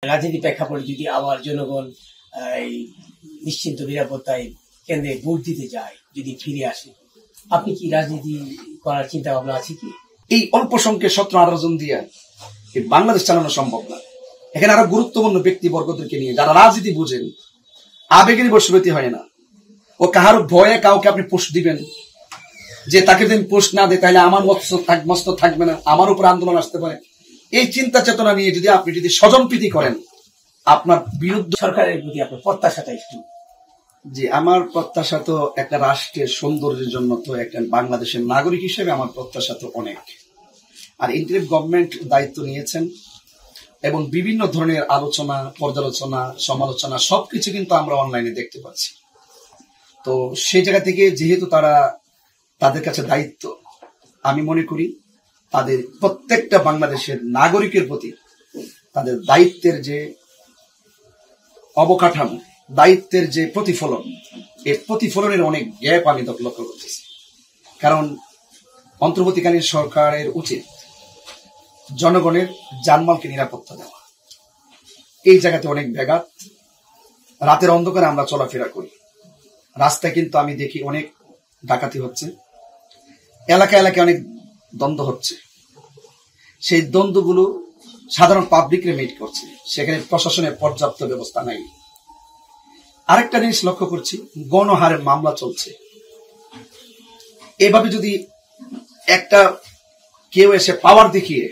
রাজনীতি প্রেক্ষাপটে যদি আবার জনগণ এই নিশ্চিন্ত নিরাপত্তায় কেন্দ্রে ভোট দিতে যায়, যদি ফিরে আসে, আপনি কি রাজনীতি করার চিন্তা ভাবনা আছে কি? এই অল্প সংখ্যক 17-18 জন দিয়ে বাংলাদেশ চালানো সম্ভব না। এখানে আরো গুরুত্বপূর্ণ ব্যক্তিবর্গদেরকে নিয়ে যারা রাজনীতি বুঝেন, আবেগের বশবর্তী হয় না। ও কাহার ভয়ে কাউকে আপনি পোস্ট দিবেন যে তাকে যদি পোস্ট না দেয় তাহলে আমার মস্ত থাকবে না, আমার উপর আন্দোলন আসতে পারে। এই চিন্তা চেতনা নিয়ে যদি আপনি স্বজনপ্রীতি করেন, আপনার বিরুদ্ধে সরকারের প্রতি আপনার প্রত্যাশাটা একটু। যে আমার প্রত্যাশা তো একটা রাষ্ট্রের সৌন্দর্যের জন্য, তো একটা বাংলাদেশের নাগরিক হিসেবে আমার প্রত্যাশা তো অনেক। আর ইন্টারিম গভর্নমেন্ট দায়িত্ব নিয়েছেন এবং বিভিন্ন ধরনের আলোচনা, পর্যালোচনা, সমালোচনা সবকিছু কিন্তু আমরা অনলাইনে দেখতে পাচ্ছি। তো সেই জায়গা থেকে যেহেতু তাদের কাছে দায়িত্ব, আমি মনে করি তাদের প্রত্যেকটা বাংলাদেশের নাগরিকের প্রতি তাদের দায়িত্বের যে অবকাঠামো, দায়িত্বের যে প্রতিফলন, এই প্রতিফলনের অনেক গ্যাপ আমি লক্ষ্য করতেছি। কারণ অন্তর্বর্তীকালীন সরকারের উচিত জনগণের জানমালকে নিরাপত্তা দেওয়া। এই জায়গাতে অনেক ব্যাঘাত। রাতের অন্ধকারে আমরা চলাফেরা করি, রাস্তায় কিন্তু আমি দেখি অনেক ডাকাতি হচ্ছে, এলাকায় এলাকায় অনেক দ্বন্দ্ব হচ্ছে। সেই দ্বন্দ্বগুলো সাধারণ পাবলিকরে মিট করছে, সেখানে প্রশাসনের পর্যাপ্ত ব্যবস্থা নাই। আরেকটা জিনিস লক্ষ্য করছি, গণহারে মামলা চলছে। এভাবে যদি একটা কেউ এসে পাওয়ার দেখিয়ে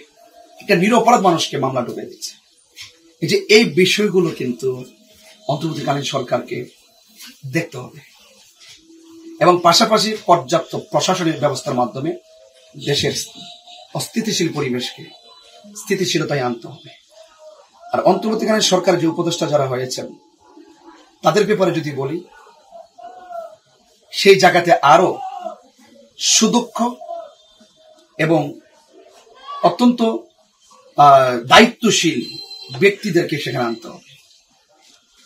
একটা নিরপরাধ মানুষকে মামলা ঢুকিয়ে দিচ্ছে, এই বিষয়গুলো কিন্তু অন্তর্বর্তীকালীন সরকারকে দেখতে হবে এবং পাশাপাশি পর্যাপ্ত প্রশাসনিক ব্যবস্থার মাধ্যমে দেশের অস্থিতিশীল পরিবেশকে স্থিতিশীলতায় আনতে হবে। আর অন্তর্বর্তীকালীন সরকার যে উপদেষ্টা যারা হয়েছেন তাদের ব্যাপারে যদি বলি, সেই জায়গাতে আরো সুদক্ষ এবং অত্যন্ত দায়িত্বশীল ব্যক্তিদেরকে সেখানে আনতে হবে।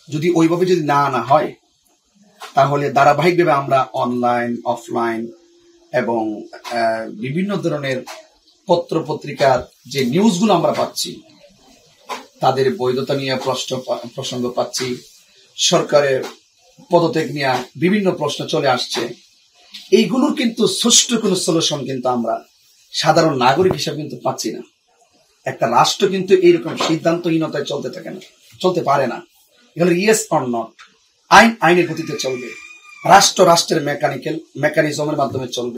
যদি ওইভাবে যদি না আনা হয়, তাহলে ধারাবাহিকভাবে আমরা অনলাইন, অফলাইন এবং বিভিন্ন ধরনের পত্র পত্রিকার যে নিউজগুলো আমরা পাচ্ছি, তাদের বৈধতা নিয়ে প্রসঙ্গ পাচ্ছি, সরকারের পদত্যাগ নিয়ে বিভিন্ন প্রশ্ন চলে আসছে। এইগুলোর কিন্তু সুষ্ঠু কোনো সলিউশন কিন্তু আমরা সাধারণ নাগরিক হিসেবে কিন্তু পাচ্ছি না। একটা রাষ্ট্র কিন্তু এইরকম সিদ্ধান্তহীনতায় চলতে পারে না। এগুলো ইয়েস অর নট, আইনের গতিতে চলবে, রাষ্ট্রের মেকানিজমের মাধ্যমে চলবে।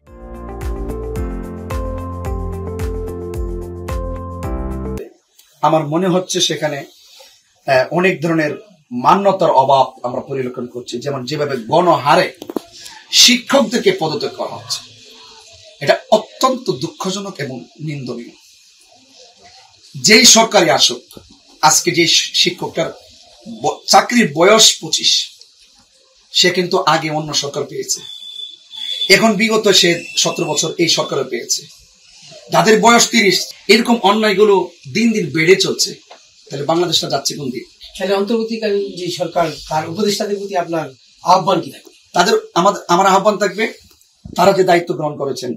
আমার মনে হচ্ছে সেখানে অনেক ধরনের মান্যতার অভাব আমরা পরিলক্ষণ করছি। যেমন যেভাবে গণহারে শিক্ষকদেরকে পদত্যাগ করা হচ্ছে, এটা অত্যন্ত দুঃখজনক এবং নিন্দনীয়। যেই সরকারি আসুক, আজকে যে শিক্ষকটার চাকরির বয়স 25, সে কিন্তু আগে অন্য সরকার পেয়েছে, এখন বিগত সে 17 বছর এই সরকারও পেয়েছে। যাদের বয়স 30, এরকম অন্যায়গুলো দিন দিন বেড়ে চলছে। তাহলে বাংলাদেশটা যাচ্ছে কোন দিক? তাহলে অন্তর্বর্তীকালীন যে সরকার, তার উপদেষ্টাদের প্রতি আপনার আহ্বান কি থাকবে? আমার আহ্বান থাকবে, তারা যে দায়িত্ব গ্রহণ করেছেন,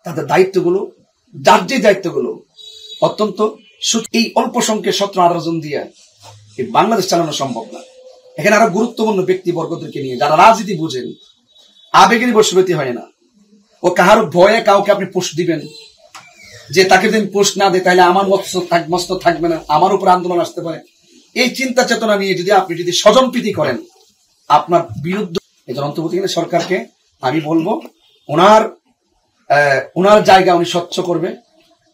তাদের দায়িত্বগুলো, যার যে দায়িত্বগুলো অত্যন্ত, এই অল্প সংখ্যক 17-18 জন দিয়ে বাংলাদেশ চালানো সম্ভব না। এখানে আরো গুরুত্বপূর্ণ ব্যক্তিবর্গদেরকে নিয়ে যারা রাজনীতি বুঝেন, আবেগের বশবর্তী হয় না। ও কাহার ভয়ে কাউকে আপনি পোস্ট দিবেন যে তাকে যদি পোস্ট না দেয় তাহলে আমার মস্ত থাকবে না, আমার উপর আন্দোলন আসতে পারে। এই চিন্তা চেতনা নিয়ে যদি আপনি স্বজনপ্রীতি করেন, আপনার বিরুদ্ধে অন্তর্বর্তীকালীন সরকারকে আমি বলবো, ওনার জায়গা উনি স্বচ্ছ করবে।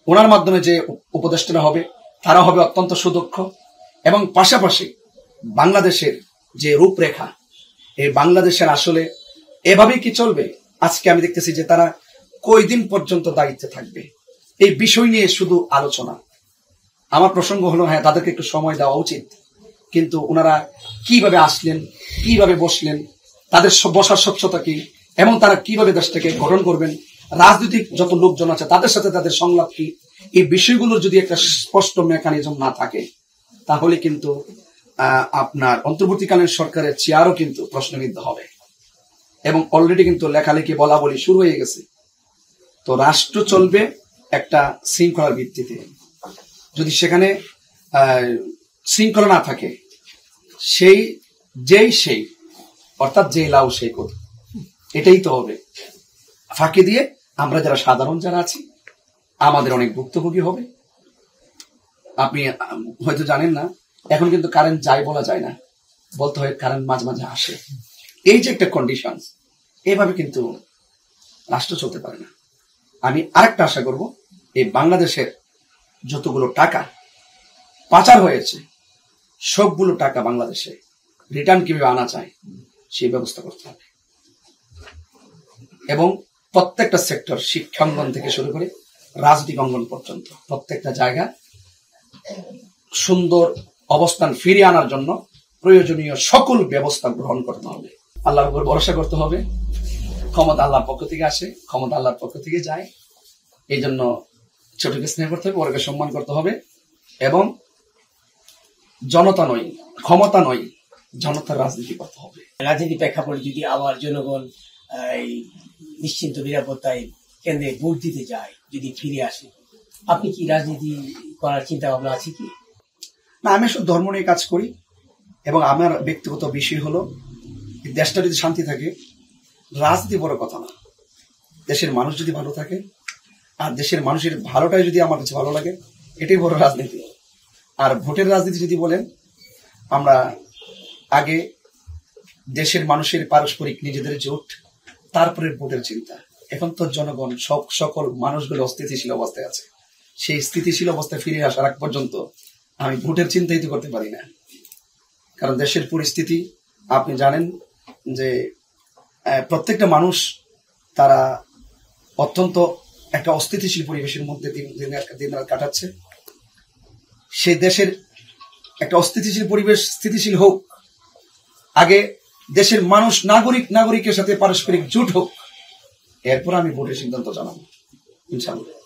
ওনার মাধ্যমে যে উপদেষ্টারা হবে, তারা হবে অত্যন্ত সুদক্ষ এবং পাশাপাশি বাংলাদেশের যে রূপরেখা, এই বাংলাদেশের আসলে এভাবেই কি চলবে? আজকে আমি দেখতেছি যে তারা কয়দিন পর্যন্ত দায়িত্বে থাকবে, এই বিষয় নিয়ে শুধু আলোচনা। আমার প্রসঙ্গ হলো, হ্যাঁ, তাদেরকে একটু সময় দেওয়া উচিত, কিন্তু ওনারা কিভাবে আসলেন, কিভাবে বসলেন, তাদের বসার স্বচ্ছতা কি এবং তারা কিভাবে দেশটাকে গঠন করবেন, রাজনৈতিক যত লোকজন আছে তাদের সাথে তাদের সংলাপ কি, এই বিষয়গুলোর যদি একটা স্পষ্ট মেকানিজম না থাকে, তাহলে কিন্তু আপনার অন্তর্বর্তীকালীন সরকারের চেয়ারও কিন্তু প্রশ্নবিদ্ধ হবে এবং অলরেডি কিন্তু লেখালেখি বলা বলি শুরু হয়ে গেছে। তো রাষ্ট্র চলবে একটা শৃঙ্খলার ভিত্তিতে। যদি সেখানে শৃঙ্খলা না থাকে, সেই অর্থাৎ যে লাউ সেই কদু, এটাই তো হবে। ফাঁকি দিয়ে আমরা যারা সাধারণ যারা আছি আমাদের অনেক ভুক্তভোগী হবে। আপনি হয়তো জানেন না, এখন কিন্তু কারেন্ট যায় বলা যায় না, বলতে হয় কারেন্ট মাঝে মাঝে আসে। এই যে একটা কন্ডিশন, এইভাবে কিন্তু রাষ্ট্র চলতে পারে না। আমি আরেকটা আশা করব, এই বাংলাদেশের যতগুলো টাকা পাচার হয়েছে সবগুলো টাকা বাংলাদেশে রিটার্ন কিভাবে আনা যায় সেই ব্যবস্থা করতে হবে। এবং প্রত্যেকটা সেক্টর, শিক্ষাঙ্গন থেকে শুরু করে রাজনৈতিক অঙ্গন পর্যন্ত প্রত্যেকটা জায়গা সুন্দর অবস্থান ফিরিয়ে আনার জন্য প্রয়োজনীয় সকল ব্যবস্থা গ্রহণ করতে হবে। আল্লাহর উপর ভরসা করতে হবে। ক্ষমতা আল্লাহর পক্ষ থেকে আসে, ক্ষমতা আল্লাহর পক্ষ থেকে যায়। এই জন্য ছোটকে স্নেহ করতে হবে, বড়কে সম্মান করতে হবে এবং জনতা নয়, ক্ষমতা নয়, জনতার রাজনীতি করতে হবে। রাজনীতি প্রেক্ষাপটে যদি আবার জনগণ এই নিশ্চিন্ত নিরাপত্তায় কেন্দ্রে ভোট দিতে যায়, যদি ফিরে আসে, আপনি কি রাজনীতি করার চিন্তা ভাবনা আছে কি? না, আমি আসলে ধর্ম নিয়ে কাজ করি এবং আমার ব্যক্তিগত বিষয় হলো দেশটা যদি শান্তি থাকে, রাজনীতি বড় কথা না। দেশের মানুষ যদি ভালো থাকে আর দেশের মানুষের ভালোটাই যদি আমার কাছে ভালো লাগে, এটাই বড় রাজনীতি। আর ভোটের রাজনীতি যদি বলেন, আমরা আগে দেশের মানুষের পারস্পরিক নিজেদের জোট, তারপরে ভোটের চিন্তা। এখন তো জনগণ সকল মানুষগুলো অস্থিতিশীল অবস্থায় আছে। সেই স্থিতিশীল অবস্থায় ফিরে আসার আগ পর্যন্ত আমি ভোটের চিন্তাই তো করতে পারি না। কারণ দেশের পরিস্থিতি আপনি জানেন যে প্রত্যেকটা মানুষ তারা অত্যন্ত একটা অস্থিতিশীল পরিবেশের মধ্যে দিন রাত কাটাচ্ছে। সেই দেশের একটা অস্থিতিশীল পরিবেশ স্থিতিশীল হোক, আগে দেশের মানুষ নাগরিকের সাথে পারস্পরিক জোট হোক, এরপর আমি ভোটের সিদ্ধান্ত জানাবো ইনশাআল্লাহ।